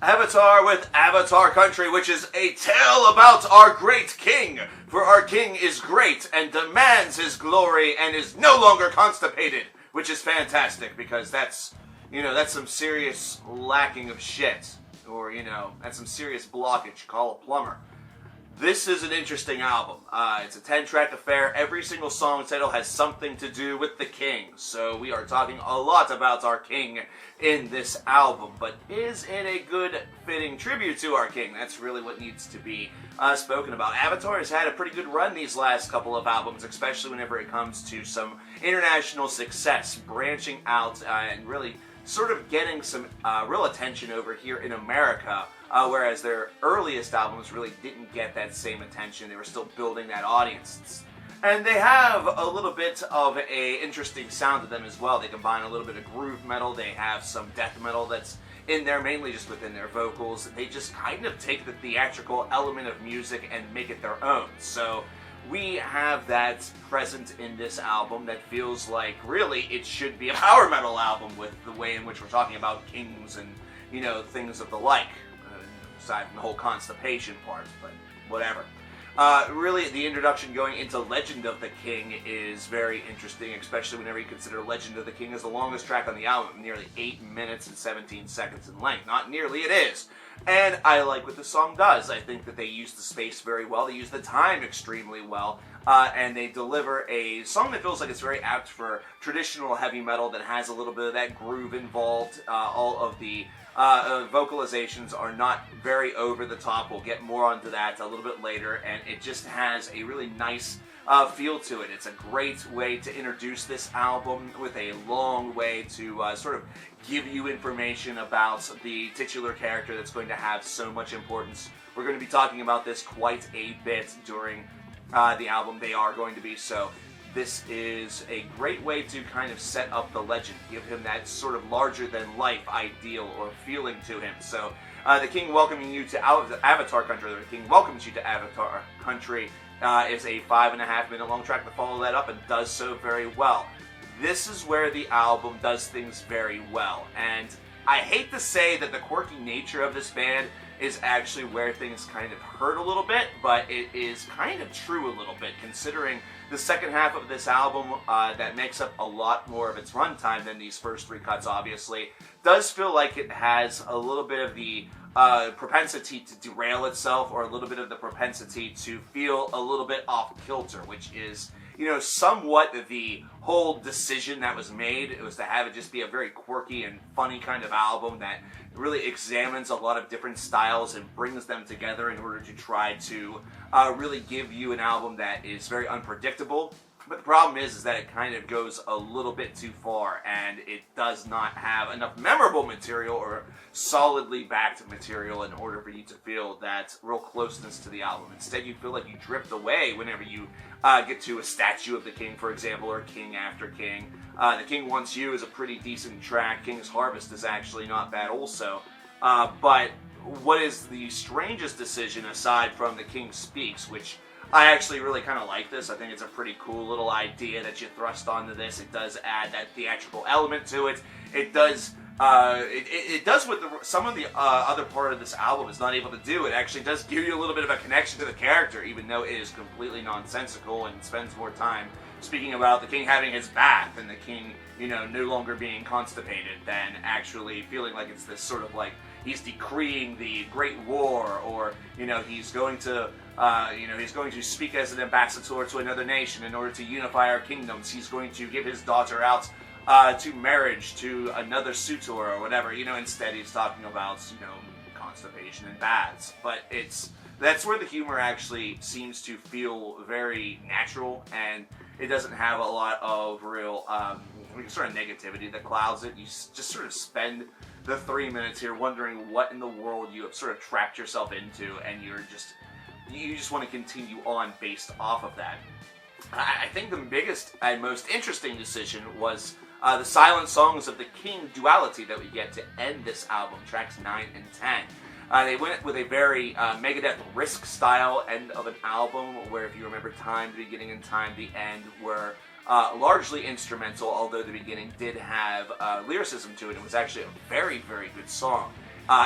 Avatar with Avatar Country, which is a tale about our great king. For our king is great and demands his glory and is no longer constipated, which is fantastic because that's some serious lacking of shit. Or, that's some serious blockage. Call a plumber. This is an interesting album. It's a 10-track affair. Every single song title has something to do with the king. So we are talking a lot about our king in this album. But is it a good, fitting tribute to our king? That's really what needs to be spoken about. Avatar has had a pretty good run these last couple of albums, especially whenever it comes to some international success, branching out and really sort of getting some real attention over here in America. Whereas their earliest albums really didn't get that same attention. They were still building that audience. And they have a little bit of a interesting sound to them as well. They combine a little bit of groove metal. They have some death metal that's in there, mainly just within their vocals. They just kind of take the theatrical element of music and make it their own. So we have that present in this album that feels like really it should be a power metal album with the way in which we're talking about kings and, things of the like. Aside from the whole constipation part, but whatever. Really, the introduction going into Legend of the King is very interesting, especially whenever you consider Legend of the King is the longest track on the album, nearly 8 minutes and 17 seconds in length. Not nearly, it is. And I like what the song does. I think that they use the space very well. They use the time extremely well. And they deliver a song that feels like it's very apt for traditional heavy metal that has a little bit of that groove involved. All of the vocalizations are not very over the top. We'll get more onto that a little bit later, and it just has a really nice feel to it. It's a great way to introduce this album with a long way to sort of give you information about the titular character that's going to have so much importance. We're going to be talking about this quite a bit during the album. They are going to be so. This is a great way to kind of set up the legend, give him that sort of larger-than-life ideal or feeling to him. So, the King welcoming you to Avatar Country, the King welcomes you to Avatar Country, is a 5.5-minute long track to follow that up and does so very well. This is where the album does things very well, and I hate to say that the quirky nature of this band is actually where things kind of hurt a little bit, but it is kind of true a little bit, considering the second half of this album that makes up a lot more of its runtime than these first three cuts, obviously, does feel like it has a little bit of the propensity to derail itself, or a little bit of the propensity to feel a little bit off kilter, which is, somewhat the whole decision that was made. It was to have it just be a very quirky and funny kind of album that really examines a lot of different styles and brings them together in order to try to really give you an album that is very unpredictable. But the problem is that it kind of goes a little bit too far, and it does not have enough memorable material or solidly backed material in order for you to feel that real closeness to the album. Instead, you feel like you drift away whenever you get to a statue of the king, for example, or King After King. The King Wants You is a pretty decent track. King's Harvest is actually not bad also. But what is the strangest decision aside from The King Speaks, which I actually really kind of like this. I think it's a pretty cool little idea that you thrust onto this. It does add that theatrical element to it. It does it does what some of the other part of this album is not able to do. It actually does give you a little bit of a connection to the character, even though it is completely nonsensical and spends more time speaking about the king having his bath and the king, no longer being constipated than actually feeling like it's this sort of like he's decreeing the Great War, or he's going to speak as an ambassador to another nation in order to unify our kingdoms. He's going to give his daughter out to marriage to another suitor or whatever. Instead he's talking about constipation and baths. But that's where the humor actually seems to feel very natural, and it doesn't have a lot of real sort of negativity that clouds it. You just sort of spend the 3 minutes here wondering what in the world you have sort of trapped yourself into, and you just want to continue on based off of that. I think the biggest and most interesting decision was the silent songs of the King duality that we get to end this album, tracks 9 and 10. They went with a very Megadeth Risk style end of an album, where if you remember Time, the beginning, and Time, the end, were largely instrumental, although the beginning did have lyricism to it. It was actually a very, very good song.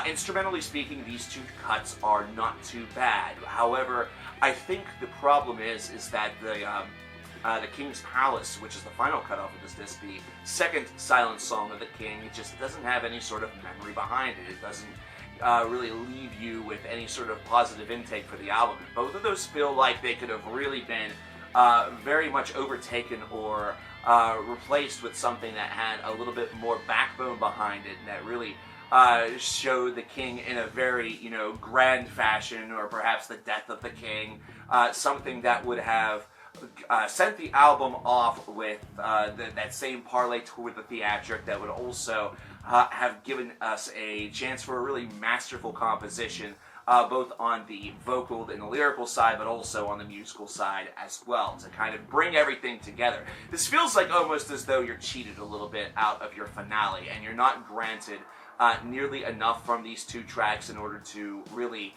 Instrumentally speaking, these two cuts are not too bad. However, I think the problem is that the King's Palace, which is the final cut off of this disc, the second silent song of the King, it just doesn't have any sort of memory behind it. It doesn't really leave you with any sort of positive intake for the album. And both of those feel like they could have really been very much overtaken or replaced with something that had a little bit more backbone behind it, and that really showed the King in a very, grand fashion, or perhaps the death of the King, something that would have sent the album off with that same parlay toward the theatric, that would also have given us a chance for a really masterful composition, both on the vocal and the lyrical side, but also on the musical side as well, to kind of bring everything together. This feels like almost as though you're cheated a little bit out of your finale, and you're not granted nearly enough from these two tracks in order to really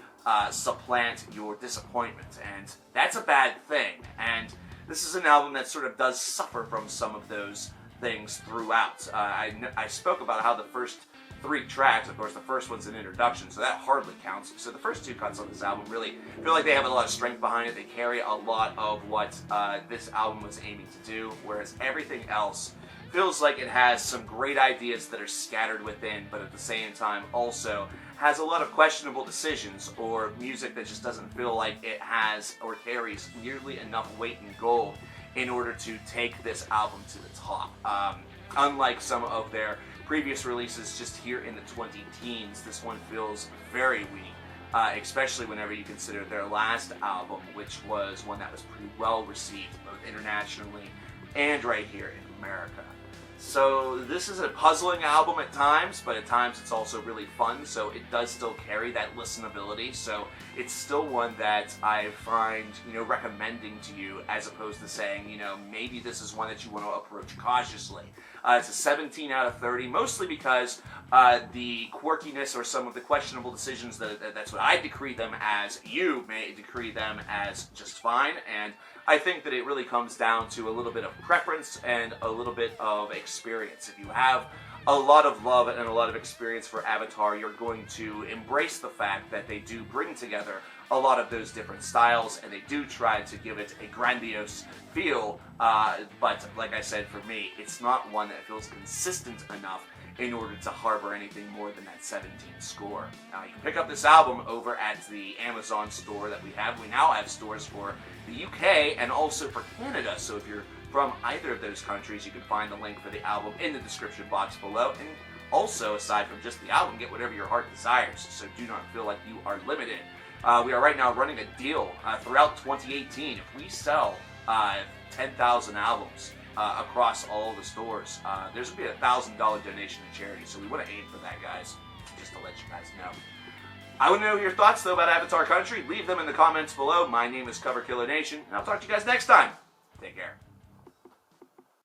supplant your disappointment, and that's a bad thing. And this is an album that sort of does suffer from some of those things throughout. I spoke about how the first three tracks, of course the first one's an introduction, so that hardly counts. So the first two cuts on this album really feel like they have a lot of strength behind it. They carry a lot of what this album was aiming to do, whereas everything else feels like it has some great ideas that are scattered within, but at the same time also has a lot of questionable decisions, or music that just doesn't feel like it has or carries nearly enough weight in gold in order to take this album to the top. Unlike some of their previous releases just here in the 20-teens, this one feels very weak, especially whenever you consider their last album, which was one that was pretty well received, both internationally and right here in America. So this is a puzzling album at times, but at times it's also really fun, so it does still carry that listenability, so it's still one that I find, recommending to you, as opposed to saying, maybe this is one that you want to approach cautiously. It's a 17 out of 30, mostly because the quirkiness or some of the questionable decisions, that's what I decree them as. You may decree them as just fine, and I think that it really comes down to a little bit of preference and a little bit of experience. If you have a lot of love and a lot of experience for Avatar, you're going to embrace the fact that they do bring together a lot of those different styles, and they do try to give it a grandiose feel, but like I said, for me, it's not one that feels consistent enough in order to harbor anything more than that 17 score. Now, you can pick up this album over at the Amazon store that we have. We now have stores for the UK and also for Canada, so if you're from either of those countries, you can find the link for the album in the description box below. And also, aside from just the album, get whatever your heart desires, so do not feel like you are limited. We are right now running a deal throughout 2018. If we sell 10,000 albums across all the stores, there's going to be a $1,000 donation to charity, so we want to aim for that, guys, just to let you guys know. I want to know your thoughts, though, about Avatar Country. Leave them in the comments below. My name is coverkillernation, and I'll talk to you guys next time. Take care.